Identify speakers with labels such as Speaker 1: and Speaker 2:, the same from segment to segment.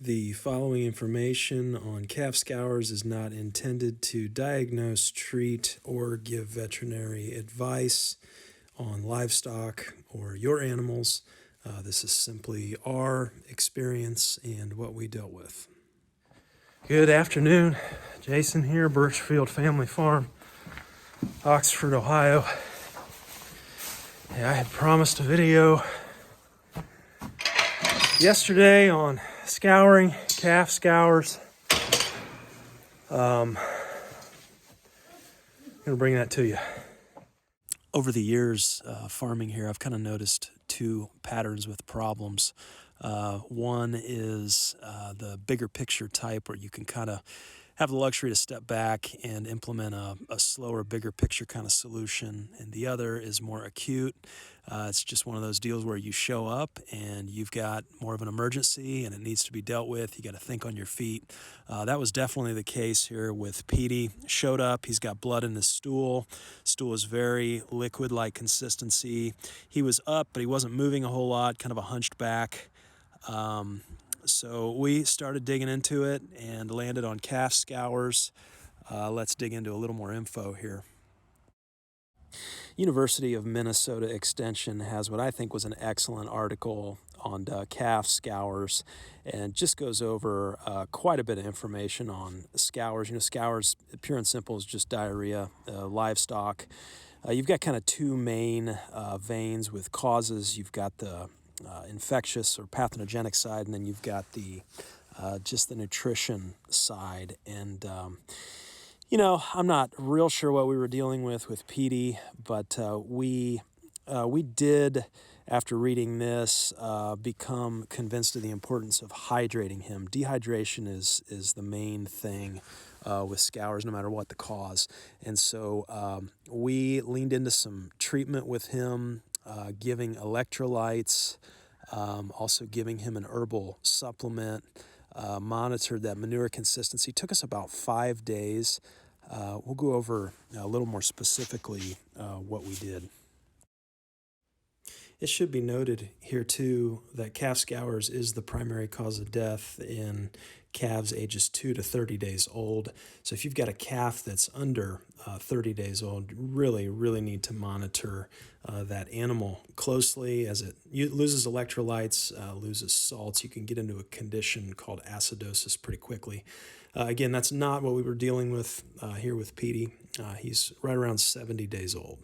Speaker 1: The following information on calf scours is not intended to diagnose, treat, or give veterinary advice on livestock or your animals. This is simply our experience and what we dealt with. Good afternoon. Jason here, Birchfield Family Farm, Oxford, Ohio. I had promised a video yesterday on scouring, calf scours. I'm gonna bring that to you. Over the years farming here, I've kind of noticed two patterns with problems. One is the bigger picture type, where you can kind of have the luxury to step back and implement a slower, bigger picture kind of solution. And the other is more acute. It's just one of those deals where you show up and you've got more of an emergency and it needs to be dealt with. You got to think on your feet. That was definitely the case here with Petey. Showed up, he's got blood in his stool. Stool is very liquid-like consistency. He was up, but he wasn't moving a whole lot, kind of a hunched back. So we started digging into it and landed on calf scours. Let's dig into a little more info here. University of Minnesota Extension has what I think was an excellent article on calf scours, and just goes over quite a bit of information on scours. Scours, pure and simple, is just diarrhea, livestock. You've got kind of two main veins with causes. You've got the infectious or pathogenic side, and then you've got the just the nutrition side. And I'm not real sure what we were dealing with Petey, but we did, after reading this, become convinced of the importance of hydrating him. Dehydration is the main thing with scours, no matter what the cause. And so we leaned into some treatment with him, giving electrolytes, also giving him an herbal supplement, monitored that manure consistency. Took us about 5 days. We'll go over a little more specifically what we did. It should be noted here too that calf scours is the primary cause of death in calves ages 2 to 30 days old. So if you've got a calf that's under 30 days old, you really need to monitor that animal closely. As it loses electrolytes, loses salts, you can get into a condition called acidosis pretty quickly. Again, that's not what we were dealing with here with Petey. He's right around 70 days old.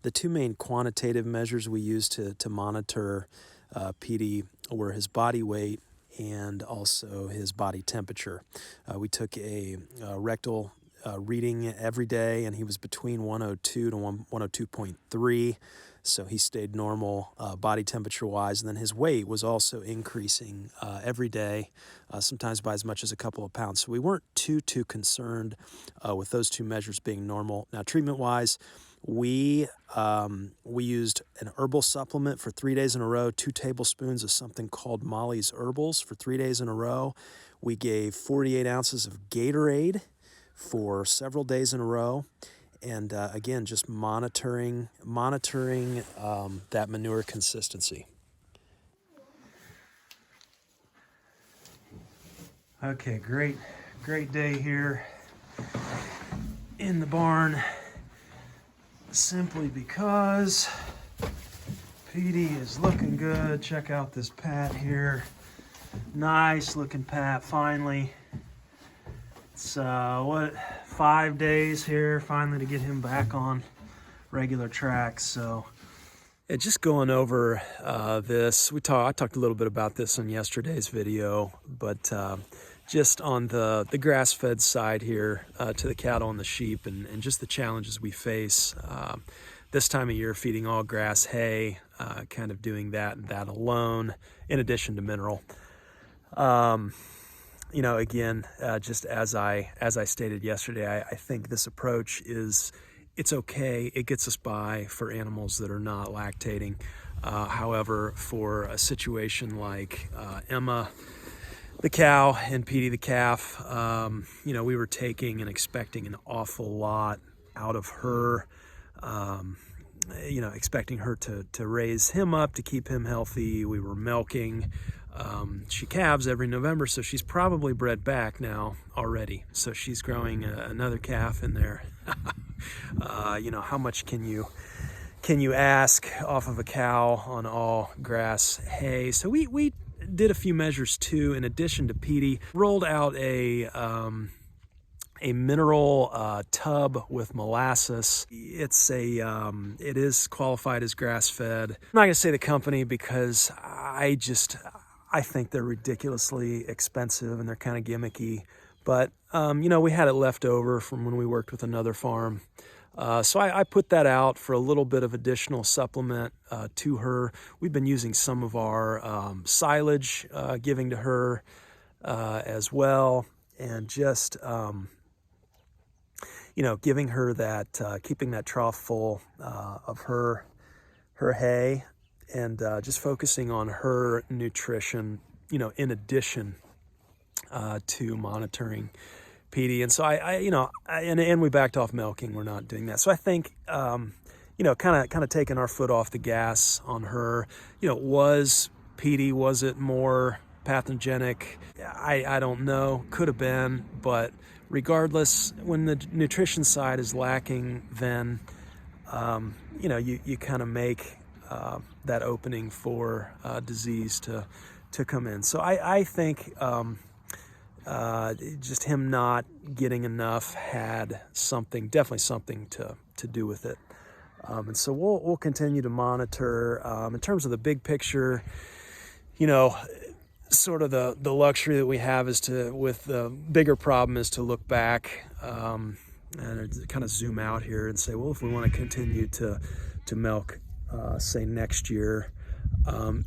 Speaker 1: The two main quantitative measures we used to monitor Petey were his body weight and also his body temperature. We took a rectal reading every day, and he was between 102 to 102.3, so he stayed normal body temperature-wise. And then his weight was also increasing every day, sometimes by as much as a couple of pounds. So we weren't too concerned with those two measures being normal. Now, treatment-wise, we used an herbal supplement for 3 days in a row, 2 tablespoons of something called Molly's Herbals for 3 days in a row. We gave 48 ounces of Gatorade for several days in a row. And again, just monitoring that manure consistency. Okay, great day here in the barn. Simply because Petey is looking good. Check out this pat here. Nice looking pat, finally. It's 5 days here finally to get him back on regular tracks. So just going over this, I talked a little bit about this in yesterday's video, but just on the grass-fed side here to the cattle and the sheep, and just the challenges we face this time of year, feeding all grass, hay, kind of doing that alone, in addition to mineral. Again, just as I stated yesterday, I think this approach it's okay. It gets us by for animals that are not lactating. However, for a situation like Emma, the cow, and Petey, the calf, we were taking and expecting an awful lot out of her. Expecting her to raise him up, to keep him healthy. We were milking She calves every November, so she's probably bred back now already. So she's growing another calf in there. You know, how much can you ask off of a cow on all grass hay? So we did a few measures too, in addition to PD. Rolled out a mineral tub with molasses. It is qualified as grass-fed. I'm not gonna say the company because I think they're ridiculously expensive and they're kind of gimmicky. But you know, we had it left over from when we worked with another farm. So I put that out for a little bit of additional supplement to her. We've been using some of our silage, giving to her as well, and just you know, giving her that, keeping that trough full of her hay, and just focusing on her nutrition, you know, in addition to monitoring PD. And so and we backed off milking. We're not doing that. So I think, you know, kind of taking our foot off the gas on her. You know, was it more pathogenic? I don't know. Could have been, but regardless, when the nutrition side is lacking, then you know, you kind of make that opening for disease to come in. So I think just him not getting enough had definitely something to do with it. And so we'll continue to monitor. In terms of the big picture, you know, sort of the luxury that we have is with the bigger problem is to look back and kind of zoom out here and say, well, if we want to continue to milk, say next year,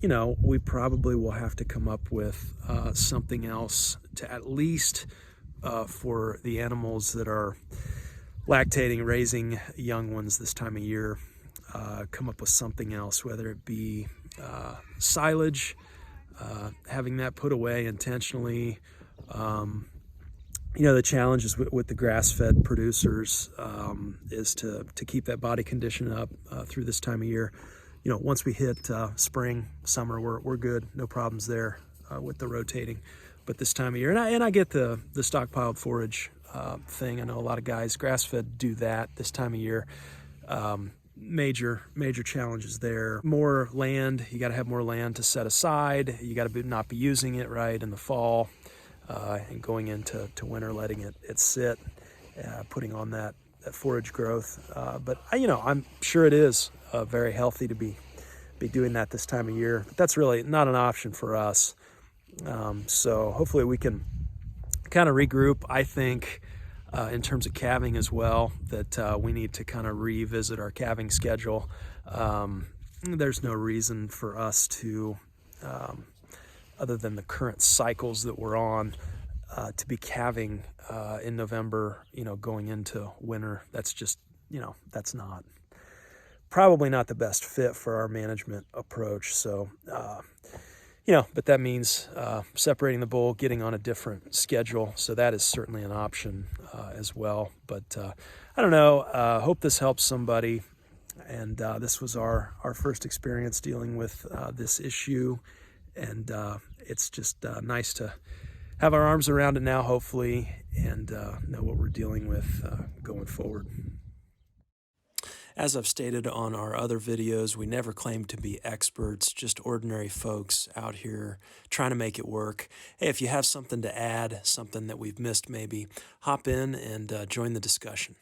Speaker 1: you know, we probably will have to come up with something else to at least for the animals that are lactating, raising young ones this time of year, come up with something else, whether it be silage, having that put away intentionally. You know, the challenge is with the grass-fed producers is to keep that body condition up through this time of year. You know, once we hit spring, summer, we're good, no problems there with the rotating. But this time of year, and I get the stockpiled forage thing. I know a lot of guys grass-fed do that this time of year. Major challenges there. More land, you got to have more land to set aside. You got to not be using it right in the fall, and going into winter, letting it sit, putting on that forage growth. But you know, I'm sure it is very healthy to be doing that this time of year. But that's really not an option for us. So hopefully we can kind of regroup. I think in terms of calving as well, that we need to kind of revisit our calving schedule. There's no reason for us to, other than the current cycles that we're on, to be calving in November, you know, going into winter. That's just, you know, that's probably not the best fit for our management approach. So, you know, but that means separating the bull, getting on a different schedule. So that is certainly an option as well. But I don't know. Hope this helps somebody. And this was our first experience dealing with this issue. And it's just nice to have our arms around it now, hopefully, and know what we're dealing with going forward. As I've stated on our other videos, we never claim to be experts, just ordinary folks out here trying to make it work. Hey, if you have something to add, something that we've missed maybe, hop in and join the discussion.